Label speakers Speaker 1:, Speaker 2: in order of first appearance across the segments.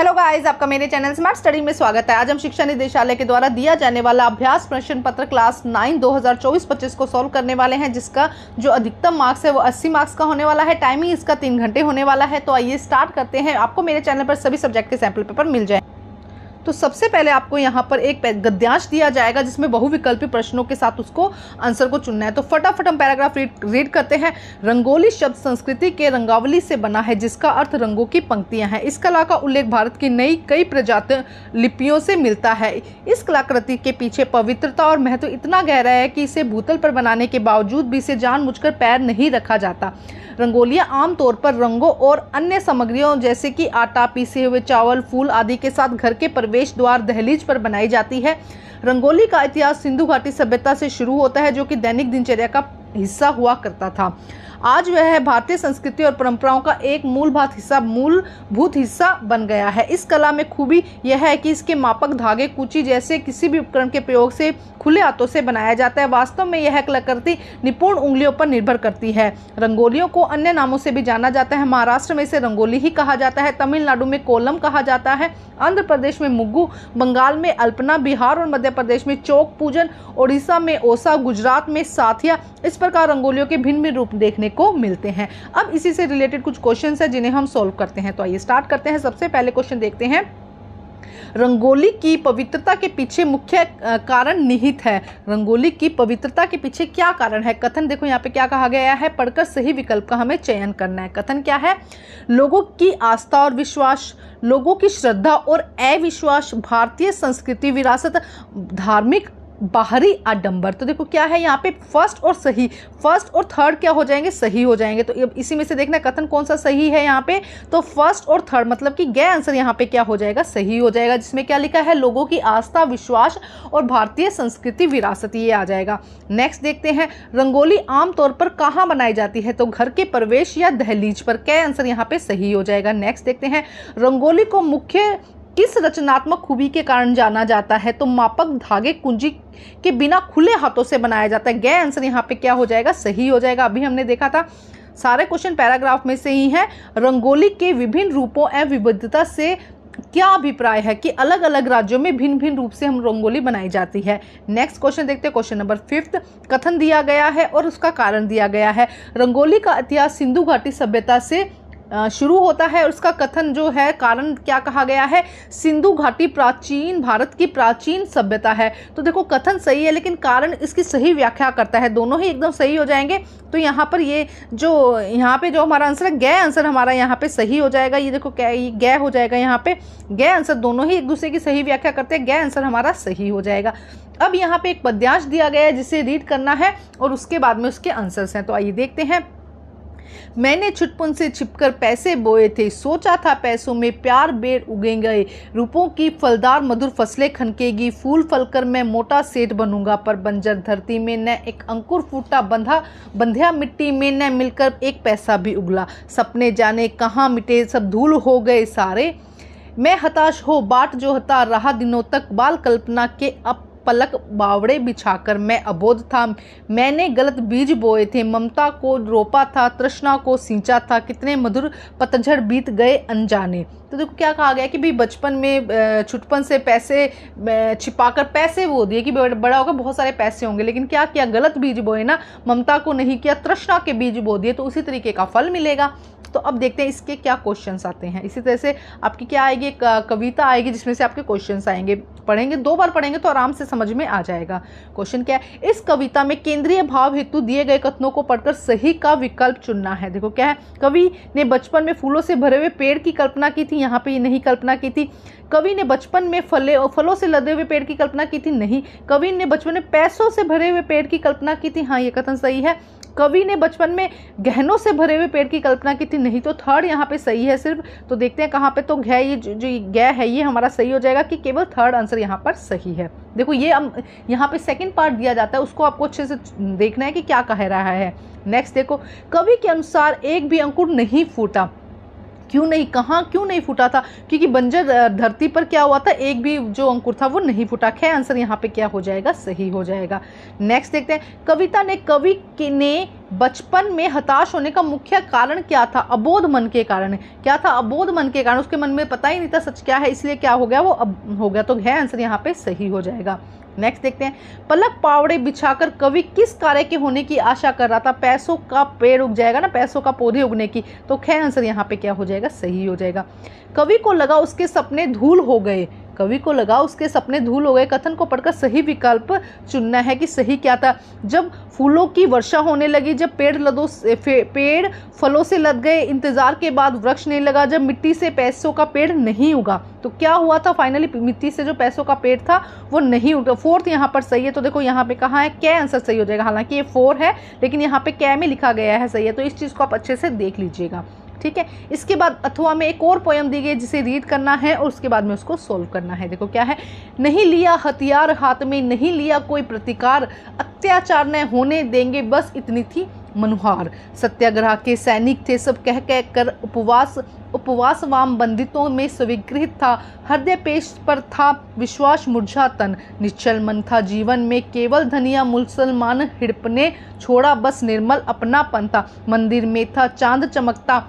Speaker 1: Hello guys, आपका मेरे channel smart study में स्वागत है। आज हम शिक्षा निदेशालय के द्वारा दिया जाने वाला अभ्यास प्रश्न पत्र क्लास 9 2024-25 को सॉल्व करने वाले हैं, जिसका जो अधिकतम मार्क्स है वो 80 मार्क्स का होने वाला है। टाइमिंग इसका 3 घंटे होने वाला है। तो आइए स्टार्ट करते हैं। आपको मेरे चैनल पर सभी सब्जेक्ट के सैंपल पेपर मिल जाए। तो सबसे पहले आपको यहाँ पर एक गद्यांश दिया जाएगा जिसमें बहुविकल्पी प्रश्नों के साथ उसको आंसर को चुनना है। तो फटाफट हम पैराग्राफ रीड करते हैं। रंगोली शब्द संस्कृति के रंगावली से बना है, जिसका अर्थ रंगों की पंक्तियां हैं। इस कला का उल्लेख भारत की नई कई प्रजातीय लिपियों से मिलता है। इस कलाकृति के पीछे पवित्रता और महत्व इतना गहरा है कि इसे भूतल पर बनाने के बावजूद भी इसे जानबूझकर पैर नहीं रखा जाता। रंगोलियां आमतौर पर रंगों और अन्य सामग्रियों जैसे कि आटा, पीसे हुए चावल, फूल आदि के साथ घर के प्रवेश द्वार दहलीज पर बनाई जाती है। रंगोली का इतिहास सिंधु घाटी सभ्यता से शुरू होता है, जो कि दैनिक दिनचर्या का हिस्सा हुआ करता था। आज वह भारतीय संस्कृति और परंपराओं का एक मूलभूत हिस्सा बन गया है। इस कला में खूबी यह है कि इसके मापक धागे, कूची जैसे किसी भी उपकरण के प्रयोग से खुले हाथों से बनाया जाता है। वास्तव में यह कलाकृति निपुण उंगलियों पर निर्भर करती है। रंगोलियों को अन्य नामों से भी जाना जाता है। महाराष्ट्र में इसे रंगोली ही कहा जाता है, तमिलनाडु में कोलम कहा जाता है, आंध्र प्रदेश में मुग्गू, बंगाल में अल्पना, बिहार और मध्य प्रदेश में चौक पूजन, ओडिशा में ओसा, गुजरात में साथिया। इस प्रकार रंगोलियों के भिन्न भिन्न रूप देखने को मिलते हैं। अब इसी से रिलेटेड कुछ क्वेश्चंस हैं जिन्हें हम सॉल्व करते हैं। तो आइए स्टार्ट करते हैं। सबसे पहले क्वेश्चन देखते हैं। रंगोली की पवित्रता के पीछे मुख्य कारण निहित है। रंगोली की पवित्रता के पीछे क्या कारण है? कथन देखो यहाँ पे क्या कहा गया है। पढ़कर सही विकल्प का हमें चयन करना है। कथन क्या है? लोगों की आस्था और विश्वास, लोगों की श्रद्धा और अविश्वास, भारतीय संस्कृति विरासत, धार्मिक बाहरी आडंबर। तो देखो क्या है यहाँ पे, फर्स्ट और सही, फर्स्ट और थर्ड क्या हो जाएंगे? सही हो जाएंगे। तो अब इसी में से देखना कथन कौन सा सही है यहाँ पे। तो फर्स्ट और थर्ड मतलब कि गए आंसर यहाँ पे क्या हो जाएगा? सही हो जाएगा, जिसमें क्या लिखा है? लोगों की आस्था, विश्वास और भारतीय संस्कृति विरासत, ये आ जाएगा। नेक्स्ट देखते हैं। रंगोली आमतौर पर कहाँ बनाई जाती है? तो घर के प्रवेश या दहलीज पर। क्या आंसर यहाँ पे सही हो जाएगा। नेक्स्ट देखते हैं। रंगोली को मुख्य किस रचनात्मक खूबी के कारण जाना जाता है? तो मापक धागे, कुंजी के बिना खुले हाथों से बनाया जाता है। गए आंसर यहाँ पे क्या हो जाएगा? सही हो जाएगा। अभी हमने देखा था सारे क्वेश्चन पैराग्राफ में से ही है। रंगोली के विभिन्न रूपों एवं विविधता से क्या अभिप्राय है कि अलग अलग राज्यों में भिन्न भिन्न रूप से हम रंगोली बनाई जाती है। नेक्स्ट क्वेश्चन देखते हैं। Question number 5। कथन दिया गया है और उसका कारण दिया गया है। रंगोली का इतिहास सिंधु घाटी सभ्यता से शुरू होता है और उसका कथन जो है, कारण क्या कहा गया है? सिंधु घाटी प्राचीन भारत की प्राचीन सभ्यता है। तो देखो कथन सही है, लेकिन कारण इसकी सही व्याख्या करता है। दोनों ही एकदम सही हो जाएंगे। तो यहाँ पर ये जो यहाँ पे जो हमारा आंसर है, गए आंसर हमारा यहाँ पे सही हो जाएगा। ये देखो क्या, ये गए हो जाएगा यहाँ पे। गए आंसर दोनों ही एक दूसरे की सही व्याख्या करते हैं। गए आंसर हमारा सही हो जाएगा। अब यहाँ पे एक पद्यांश दिया गया है जिसे रीड करना है और उसके बाद में उसके आंसर्स हैं। तो आइए देखते हैं। मैंने छुटपुन से छिपकर पैसे बोए थे, सोचा था पैसों में प्यार बेर उगेंगे, रूपों की फलदार मधुर फसलें खनकेगी, फूल फलकर मैं मोटा सेठ बनूंगा, पर बंजर धरती में न एक अंकुर फूटा, बंध्या मिट्टी में न मिलकर एक पैसा भी उगला, सपने जाने कहाँ मिटे, सब धूल हो गए सारे, मैं हताश हो बाट जो हता रहा दिनों तक, बाल कल्पना के अब पलक बावड़े बिछाकर मैं अबोध था, मैंने गलत बीज बोए थे, ममता को रोपा था, तृष्णा को सींचा था, कितने मधुर पतझड़ बीत गए अनजाने। तो देखो क्या कहा गया कि भाई बचपन में छुटपन से पैसे छिपाकर पैसे बो दिए कि बड़ा होगा बहुत सारे पैसे होंगे, लेकिन क्या किया? गलत बीज बोए ना, ममता को नहीं किया, तृष्णा के बीज बो दिए, तो उसी तरीके का फल मिलेगा। तो अब देखते हैं इसके क्या क्वेश्चंस आते हैं। इसी तरह से आपकी क्या आएगी? एक कविता आएगी जिसमें से आपके क्वेश्चंस आएंगे। पढ़ेंगे, 2 बार पढ़ेंगे तो आराम से समझ में आ जाएगा। क्वेश्चन क्या है? इस कविता में केंद्रीय भाव हेतु दिए गए कथनों को पढ़कर सही का विकल्प चुनना है। देखो क्या है? कवि ने बचपन में फूलों से भरे हुए पेड़ की कल्पना की थी, यहाँ पे ये नहीं कल्पना की थी। कवि ने बचपन में फलों से लदे हुए पेड़ की कल्पना की थी, नहीं। कवि ने बचपन में पैसों से भरे हुए पेड़ की कल्पना की थी, हाँ ये कथन सही है। कवि ने बचपन में गहनों से भरे हुए पेड़ की कल्पना की थी, नहीं। तो थर्ड यहाँ पे सही है सिर्फ। तो देखते हैं कहाँ पे। तो गै, ये जो गै है ये हमारा सही हो जाएगा कि केवल थर्ड आंसर यहाँ पर सही है। देखो ये यहाँ पे सेकंड पार्ट दिया जाता है, उसको आपको अच्छे से देखना है कि क्या कह रहा है। नेक्स्ट देखो। कवि के अनुसार एक भी अंकुर नहीं फूटा, क्यों नहीं? कहाँ क्यों नहीं फूटा था? क्योंकि बंजर धरती पर क्या हुआ था? एक भी जो अंकुर था वो नहीं फूटा। खे आंसर यहाँ पे क्या हो जाएगा? सही हो जाएगा। नेक्स्ट देखते हैं। कविता ने कवि ने बचपन में हताश होने का मुख्य कारण क्या था? अबोध मन के कारण। क्या था? अबोध मन के कारण, उसके मन में पता ही नहीं था सच क्या है, इसलिए क्या हो गया, वो अब हो गया। तो है आंसर यहाँ पे सही हो जाएगा। नेक्स्ट देखते हैं, पलक पावड़े बिछाकर कवि किस कार्य के होने की आशा कर रहा था? पैसों का पेड़ उग जाएगा ना, पैसों का पौधे उगने की। तो ख आंसर यहाँ पे क्या हो जाएगा? सही हो जाएगा। कवि को लगा उसके सपने धूल हो गए। कवि को लगा उसके सपने धूल हो गए। कथन को पढ़कर सही विकल्प चुनना है कि सही क्या था। जब फूलों की वर्षा होने लगी, जब पेड़ फलों से लद गए, इंतजार के बाद वृक्ष नहीं लगा, जब मिट्टी से पैसों का पेड़ नहीं उगा। तो क्या हुआ था फाइनली? मिट्टी से जो पैसों का पेड़ था वो नहीं उगा। फोर्थ यहाँ पर सही है। तो देखो यहाँ पे कहाँ है? क्या आंसर सही हो जाएगा। हालांकि ये 4 है लेकिन यहाँ पे क्या में लिखा गया है सही है। तो इस चीज को आप अच्छे से देख लीजिएगा, ठीक है। इसके बाद अथवा में एक और पोयम दी गई जिसे रीड करना है और उसके बाद में उसको सोल्व करना है। देखो क्या है, नहीं लिया हथियार हाथ में, नहीं लिया कोई प्रतिकार, अत्याचार न होने देंगे बस इतनी थी मनुहार। सत्याग्रह के सैनिक थे सब, कह कह कर उपवास वाम बंदितों में स्वीकृत था। हृदय पेश पर था विश्वास मुरझा तन, निश्चल मन था जीवन में केवल धनिया मुसलमान हिड़पने छोड़ा बस निर्मल अपना पंथा। मंदिर में था चांद चमकता,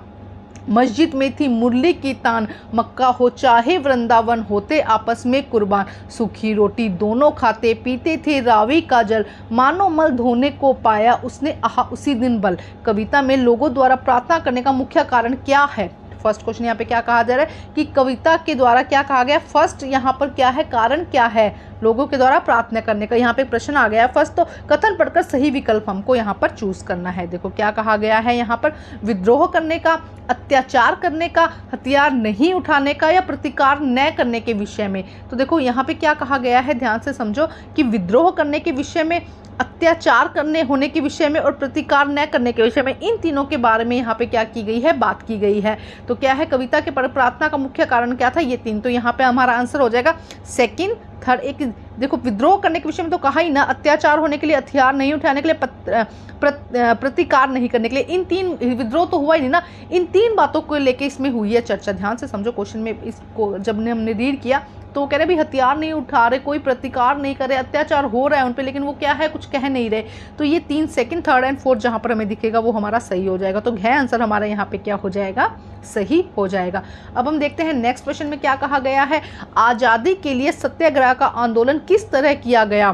Speaker 1: मस्जिद में थी मुरली की तान, मक्का हो चाहे वृंदावन होते आपस में कुर्बान। सूखी रोटी दोनों खाते पीते थे रावी का जल, मानो मल धोने को पाया उसने आहा उसी दिन बल। कविता में लोगों द्वारा प्रार्थना करने का मुख्य कारण क्या है? फर्स्ट क्वेश्चन यहाँ पे क्या कहा जा रहा है कि कविता के द्वारा क्या कहा गया? फर्स्ट यहाँ पर क्या है? कारण क्या है लोगों के द्वारा प्रार्थना करने का? यहाँ पे प्रश्न आ गया फर्स्ट। तो कथन पढ़कर सही विकल्प हमको यहाँ पर चूज करना है। देखो क्या कहा गया है यहाँ पर, विद्रोह करने का, अत्याचार करने का, हथियार नहीं उठाने का, या प्रतिकार न करने के विषय में। तो देखो यहाँ पे क्या कहा गया है, ध्यान से समझो कि विद्रोह करने के विषय में, अत्याचार करने होने के विषय में और प्रतिकार न करने के विषय में, इन तीनों के बारे में यहाँ पे क्या की गई है? बात की गई है। तो क्या है, कविता के प्रार्थना का मुख्य कारण क्या था? ये 3। तो यहाँ पे हमारा आंसर हो जाएगा सेकंड, थर्ड। एक देखो विद्रोह करने के विषय में तो कहा ही ना, अत्याचार होने के लिए, हथियार नहीं उठाने के लिए, प्रतिकार नहीं करने के लिए। इन 3 विद्रोह तो हुआ ही नहीं ना, इन 3 बातों को लेके इसमें हुई है चर्चा। ध्यान से समझो क्वेश्चन में, इसको जब हमने रीड किया तो कह रहे भी हथियार नहीं उठा रहे, कोई प्रतिकार नहीं कर रहे, अत्याचार हो रहा है उन पे, लेकिन वो क्या है, कुछ कह नहीं रहे। तो ये 3 सेकंड, थर्ड एंड फोर्थ जहां पर हमें दिखेगा वो हमारा सही हो जाएगा। तो है आंसर हमारा यहाँ पे क्या हो जाएगा? सही हो जाएगा। अब हम देखते हैं नेक्स्ट क्वेश्चन में क्या कहा गया है। आजादी के लिए सत्याग्रह का आंदोलन किस तरह किया गया?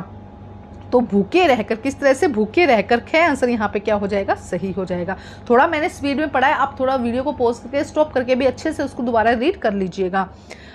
Speaker 1: तो भूखे रहकर, किस तरह से? भूखे रहकर। ख आंसर यहाँ पे क्या हो जाएगा? सही हो जाएगा। थोड़ा मैंने स्पीड में पढ़ा है, आप थोड़ा वीडियो को पॉज करके स्टॉप करके भी अच्छे से उसको दोबारा रीड कर लीजिएगा।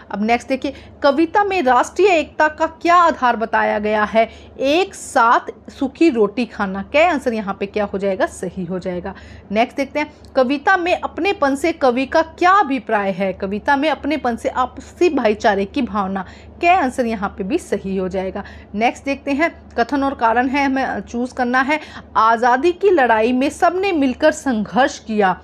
Speaker 1: अब नेक्स्ट देखिए, कविता में राष्ट्रीय एकता का क्या आधार बताया गया है? एक साथ सूखी रोटी खाना। क्या आंसर यहाँ पे क्या हो जाएगा? सही हो जाएगा। नेक्स्ट देखते हैं, कविता में अपनेपन से कवि का क्या अभिप्राय है? कविता में अपनेपन से आपसी भाईचारे की भावना। क्या आंसर यहाँ पे भी सही हो जाएगा। नेक्स्ट देखते हैं, कथन और कारण है, हमें चूज करना है। आजादी की लड़ाई में सबने मिलकर संघर्ष किया।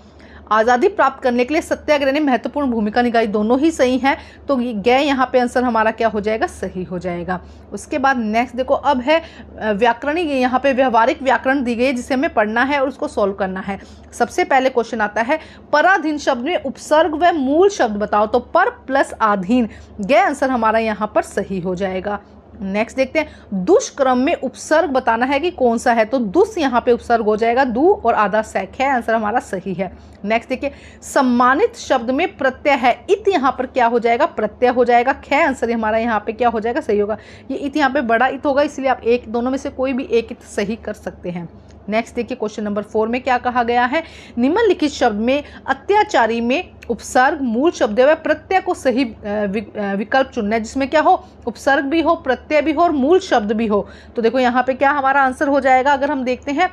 Speaker 1: आज़ादी प्राप्त करने के लिए सत्याग्रह ने महत्वपूर्ण भूमिका निभाई। दोनों ही सही हैं, तो गए यहाँ पे आंसर हमारा क्या हो जाएगा? सही हो जाएगा। उसके बाद नेक्स्ट देखो, अब है व्याकरणी, यहाँ पे व्यवहारिक व्याकरण दी गई है जिसे हमें पढ़ना है और उसको सॉल्व करना है। सबसे पहले क्वेश्चन आता है, पराधीन शब्द में उपसर्ग व मूल शब्द बताओ। तो पर प्लस आधीन, गए आंसर हमारा यहाँ पर सही हो जाएगा। नेक्स्ट देखते हैं, दुष्क्रम में उपसर्ग बताना है कि कौन सा है। तो दुस यहाँ पे उपसर्ग हो जाएगा, दु और आधा सैक है, आंसर हमारा सही है। नेक्स्ट देखिए, सम्मानित शब्द में प्रत्यय है। इत यहाँ पर क्या हो जाएगा? प्रत्यय हो जाएगा। ख आंसर हमारा यहाँ पे क्या हो जाएगा? सही होगा। ये इत यहाँ पे बड़ा इत होगा, इसलिए आप एक दोनों में से कोई भी एक इत सही कर सकते हैं। नेक्स्ट देखिए, क्वेश्चन नंबर 4 में क्या कहा गया है। निम्नलिखित शब्द में अत्याचारी में उपसर्ग, मूल शब्द व प्रत्यय को सही विकल्प चुनना है, जिसमें क्या हो, उपसर्ग भी हो, प्रत्यय भी हो और मूल शब्द भी हो। तो देखो यहाँ पे क्या हमारा आंसर हो जाएगा, अगर हम देखते हैं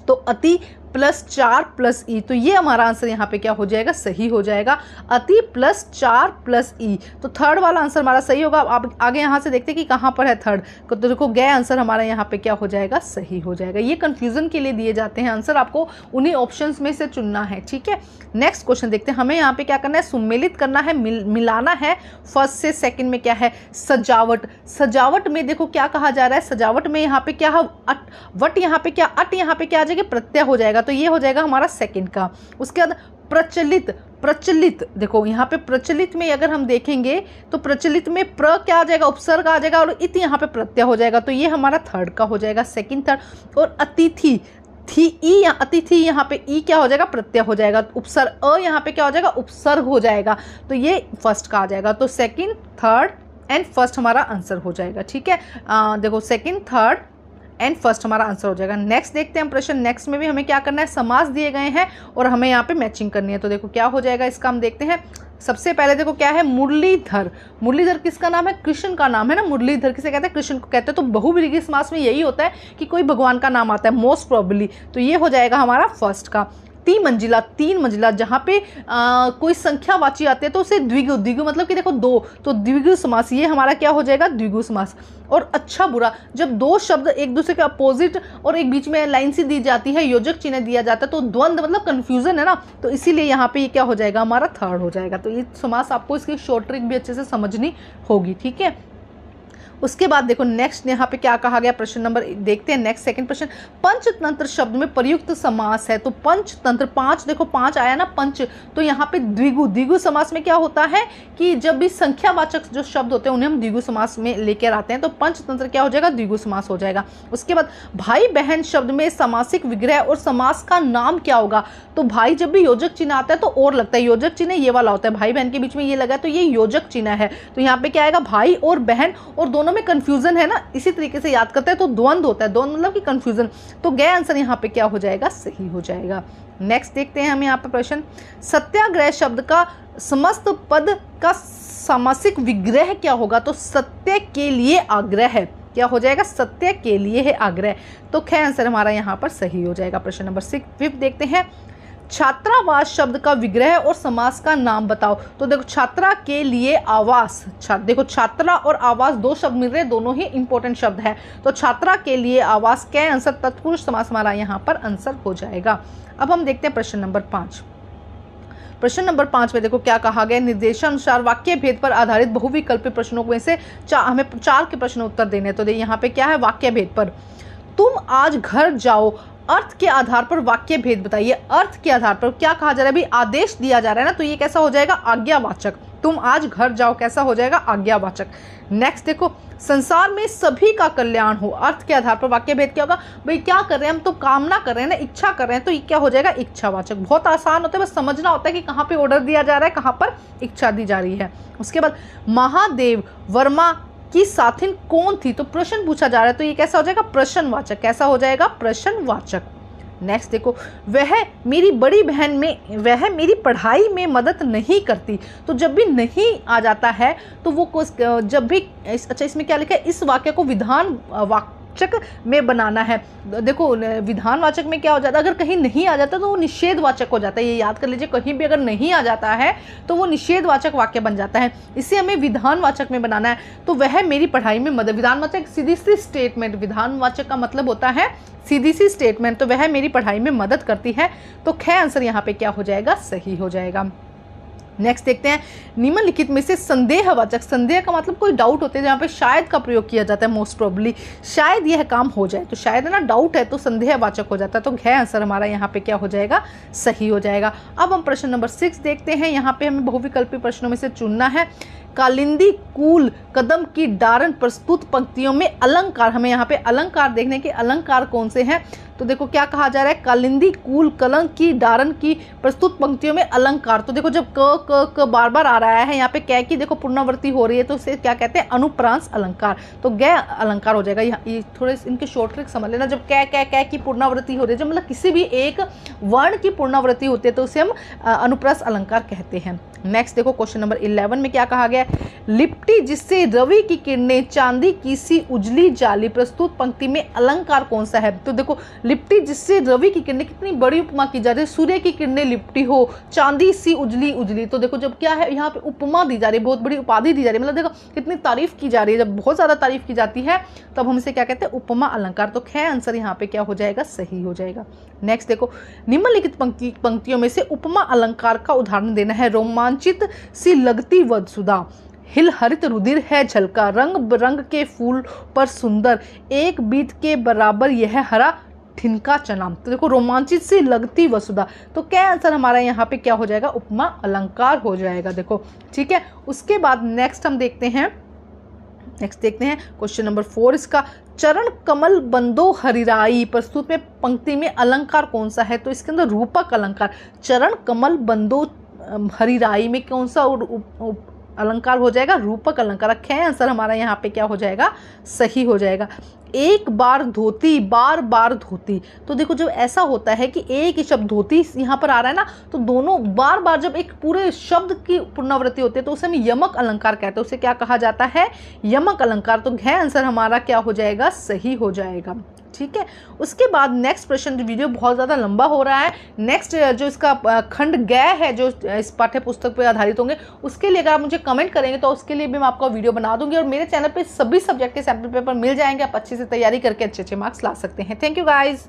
Speaker 1: तो अति प्लस 4 प्लस ई। तो ये हमारा आंसर यहाँ पे क्या हो जाएगा? सही हो जाएगा। अति प्लस 4 प्लस ई, तो थर्ड वाला आंसर हमारा सही होगा। आप आगे यहाँ से देखते हैं कि कहाँ पर है थर्ड, तो देखो गए आंसर हमारा यहाँ पे क्या हो जाएगा? सही हो जाएगा। ये कंफ्यूजन के लिए दिए जाते हैं आंसर, आपको उन्हीं ऑप्शंस में से चुनना है, ठीक है। नेक्स्ट क्वेश्चन देखते हैं, हमें यहाँ पे क्या करना है? सुमेलित करना है, मिलाना है फर्स्ट से सेकंड में। क्या है? सजावट। सजावट में देखो क्या कहा जा रहा है, सजावट में यहाँ पे क्या है? वट यहाँ पे क्या, अट यहाँ पे क्या आ जाएगा? प्रत्यय हो जाएगा, तो ये हो जाएगा हमारा सेकंड का। उसके बाद प्रचलित, प्रचलित देखो यहाँ पे प्रचलित में अगर हम देखेंगे तो प्रचलित में प्र क्या आ जाएगा? उपसर्ग आ जाएगा और इत यहाँ पे प्रत्यय हो जाएगा, तो ये हमारा थर्ड का हो जाएगा, सेकंड थर्ड। और अतिथि, थी ई, अतिथि यहाँ पे ई क्या हो जाएगा, प्रत्यय हो जाएगा। उपसर्ग अ यहाँ पे क्या हो जाएगा, उपसर्ग हो जाएगा। तो ये फर्स्ट का आ जाएगा। तो सेकंड, थर्ड एंड फर्स्ट हमारा आंसर हो जाएगा। ठीक है, देखो सेकंड, थर्ड एंड फर्स्ट हमारा आंसर हो जाएगा। नेक्स्ट देखते हैं प्रश्न। नेक्स्ट में भी हमें क्या करना है, समास दिए गए हैं और हमें यहाँ पे मैचिंग करनी है। तो देखो क्या हो जाएगा इसका, हम देखते हैं। सबसे पहले देखो क्या है, मुरलीधर। मुरलीधर किसका नाम है, कृष्ण का नाम है ना। मुरलीधर किसे कहते हैं, कृष्ण को कहते हैं। तो बहुव्रीहि समास में यही होता है कि कोई भगवान का नाम आता है मोस्ट प्रोबेबली। तो ये हो जाएगा हमारा फर्स्ट का। तीन मंजिला, तीन मंजिला जहाँ पे कोई संख्यावाची आते हैं तो उसे द्विगु, द्विगु मतलब कि देखो दो, तो द्विगु समास, ये हमारा क्या हो जाएगा, द्विगु समास। और अच्छा बुरा, जब दो शब्द एक दूसरे के अपोजिट और एक बीच में लाइन सी दी जाती है, योजक चिन्ह दिया जाता है, तो द्वंद्व मतलब कंफ्यूजन है ना, तो इसीलिए यहाँ पे ये क्या हो जाएगा, हमारा थर्ड हो जाएगा। तो ये समास आपको इसकी शॉर्ट ट्रिक भी अच्छे से समझनी होगी। ठीक है, उसके बाद देखो नेक्स्ट यहाँ पे क्या कहा गया, प्रश्न नंबर देखते हैं। नेक्स्ट सेकंड प्रश्न, पंचतंत्र शब्द में प्रयुक्त समास है। तो पंचतंत्र, पांच देखो, पांच आया ना पंच, तो यहाँ पे द्विगु, द्विगु समास में क्या होता है कि जब भी संख्यावाचक जो शब्द होते हैं उन्हें हम द्विगु समास में लेकर आते हैं। तो पंचतंत्र क्या हो जाएगा, द्विगु समास हो जाएगा। उसके बाद भाई बहन शब्द में सामासिक विग्रह और समास का नाम क्या होगा। तो भाई जब भी योजक चिन्ह आता है तो और लगता है, योजक चिन्ह ये वाला होता है, भाई बहन के बीच में ये लगा है तो ये योजक चिन्ह है। तो यहाँ पे क्या आएगा, भाई और बहन, और दोनों में कंफ्यूजन है ना, इसी तरीके से याद करते हैं तो द्वंद्व होता है, द्वंद्व मतलब कि कंफ्यूजन। तो गए आंसर यहाँ पे क्या हो जाएगा, सही हो जाएगा। नेक्स्ट देखते हैं हम यहाँ पे प्रश्न, सत्याग्रह शब्द का समस्त पद का सामासिक विग्रह क्या होगा। तो सत्य के लिए आग्रह है, क्या हो जाएगा, सत्य के लिए है आग्रह। तो ख आंसर हमारा यहाँ पर सही हो जाएगा। प्रश्न नंबर 6 देखते हैं, छात्रावास शब्द का विग्रह और समास का नाम बताओ। तो देखो छात्रा के लिए आवास, देखो छात्रा और आवास दो शब्द मिल रहे हैं, दोनों ही इंपॉर्टेंट शब्द है। तो छात्रा के लिए आवास के आंसर तत्पुरुष समास हमारा यहाँ पर आंसर हो जाएगा। अब हम देखते हैं प्रश्न नंबर 5। प्रश्न नंबर 5 में देखो क्या कहा गया, निर्देशानुसार वाक्य भेद पर आधारित बहुविकल्पी प्रश्नों में से हमें 4 के प्रश्न उत्तर देने। तो यहाँ पे क्या है, वाक्य भेद पर, तुम आज घर जाओ, अर्थ के आधार पर वाक्य भेद बताइए। अर्थ के आधार पर क्या कहा जा रहा है, अभी आदेश दिया जा रहा है ना, तो ये कैसा हो जाएगा, आज्ञावाचक। तुम आज घर जाओ कैसा हो जाएगा, आज्ञावाचक। नेक्स्ट देखो, संसार में सभी का कल्याण हो, अर्थ के आधार पर वाक्य भेद क्या होगा, भाई क्या कर रहे हैं हम, तो कामना कर रहे हैं ना, इच्छा कर रहे हैं, तो ये क्या हो जाएगा, इच्छावाचक। बहुत आसान होता है, बस समझना होता है कि कहाँ पे ऑर्डर दिया जा रहा है, कहाँ पर इच्छा दी जा रही है। उसके बाद महादेव वर्मा की साथिन कौन थी, तो प्रश्न पूछा जा रहा है, तो ये कैसा हो जाएगा, प्रश्नवाचक। कैसा हो जाएगा, प्रश्नवाचक। नेक्स्ट देखो, वह मेरी बड़ी बहन में, वह मेरी पढ़ाई में मदद नहीं करती। तो जब भी नहीं आ जाता है तो वो जब भी अच्छा, इसमें क्या लिखा है, इस वाक्य को विधान वाक्य में बनाना है। देखो विधानवाचक में क्या हो जाता है, अगर कहीं नहीं आ जाता तो वो निषेधवाचक हो जाता है, ये याद कर लीजिए, कहीं भी अगर नहीं आ जाता है तो वो निषेधवाचक वाक्य बन जाता है, इसे हमें विधानवाचक में बनाना है। तो वह मेरी पढ़ाई में मदद, विधानवाचक सीधी सी स्टेटमेंट, विधानवाचक का मतलब होता है सीधी सी स्टेटमेंट, तो वह मेरी पढ़ाई में मदद करती है। तो ख आंसर यहाँ पे क्या हो जाएगा, सही हो जाएगा। नेक्स्ट देखते हैं, निम्नलिखित में से संदेहवाचक, संदेह का मतलब कोई डाउट होते हैं जहाँ पे शायद का प्रयोग किया जाता है, मोस्ट प्रोबेबली शायद यह काम हो जाए, तो शायद है ना, डाउट है तो संदेहवाचक हो जाता है। तो घ आंसर हमारा यहाँ पे क्या हो जाएगा, सही हो जाएगा। अब हम प्रश्न नंबर 6 देखते हैं। यहाँ पे हमें बहुविकल्पी प्रश्नों में से चुनना है। कालिंदी कूल कदम की डारन प्रस्तुत पंक्तियों में अलंकार, हमें यहाँ पे अलंकार देखने के, अलंकार कौन से हैं। तो देखो क्या कहा जा रहा है, कालिंदी कूल कलंक की डारन की प्रस्तुत पंक्तियों में अलंकार। तो देखो जब क बार बार आ रहा है, यहाँ पे कै की देखो पुनरावृत्ति हो रही है, तो इसे क्या कहते हैं, अनुप्रांस अलंकार। तो ग अलंकार हो जाएगा। ये थोड़े इनके शॉर्ट ट्रिक समझ लेना, जब कै की पुनरावृत्ति हो रही है, जब मतलब किसी भी एक वर्ण की पुनरावृत्ति होती है तो उसे हम अनुप्रास अलंकार कहते हैं। नेक्स्ट देखो क्वेश्चन नंबर 11 में क्या कहा गया, लिपटी जिससे रवि की किरणें चांदी की सी उजली जाली, प्रस्तुत पंक्ति में अलंकार कौन सा है। तो देखो लिपटी जिससे रवि की किरणें, कितनी बड़ी उपमा की जा रही है, सूर्य की किरणें लिपटी हो, चांदी सी उजली उजली। तो देखो जब क्या है, यहाँ पे उपमा दी जा रही है, बहुत बड़ी उपाधि दी जा रही है, मतलब देखो कितनी तारीफ की जा रही है, जब बहुत ज्यादा तारीफ की जाती है तब हम इसे क्या कहते हैं, उपमा अलंकार। तो ख आंसर यहाँ पे क्या हो जाएगा, सही हो जाएगा। नेक्स्ट देखो, निम्नलिखित पंक्तियों में से उपमा अलंकार का उदाहरण देना है। रोमांचित सी लगती वधसुधा, हिल हरित रुधिर है झलका, रंग बिरंग के फूल पर सुंदर, एक बीत के बराबर यह हरा ठिनका चना। तो देखो रोमांचित सी लगती वसुधा, तो क्या आंसर हमारा यहाँ पे क्या हो जाएगा, उपमा अलंकार हो जाएगा। देखो ठीक है। उसके बाद नेक्स्ट हम देखते हैं, क्वेश्चन नंबर 4 इसका, चरण कमल बंदो हरिराई प्रस्तुत में पंक्ति में अलंकार कौन सा है? तो इसके अंदर रूपक अलंकार। चरण कमल बंदो हरिराई में कौन सा अलंकार हो जाएगा? रूपक अलंकार। ख आंसर हमारा यहाँ पे क्या हो जाएगा? सही हो जाएगा। एक बार धोती बार बार धोती, तो देखो जब ऐसा होता है कि एक ही शब्द धोती यहाँ पर आ रहा है ना, तो दोनों बार बार जब एक पूरे शब्द की पुनरावृत्ति होती है तो उसे हम यमक अलंकार कहते हैं। उसे क्या कहा जाता है? यमक अलंकार। तो घ आंसर हमारा क्या हो जाएगा? सही हो जाएगा। ठीक है, उसके बाद नेक्स्ट प्रश्न, जो वीडियो बहुत ज़्यादा लंबा हो रहा है, नेक्स्ट जो इसका खंड ग है जो इस पाठ्य पुस्तक पर आधारित होंगे, उसके लिए अगर आप मुझे कमेंट करेंगे तो उसके लिए भी मैं आपका वीडियो बना दूंगी। और मेरे चैनल पे सभी सब्जेक्ट के सैम्पल पेपर मिल जाएंगे, आप अच्छे से तैयारी करके अच्छे अच्छे मार्क्स ला सकते हैं। Thank you guys.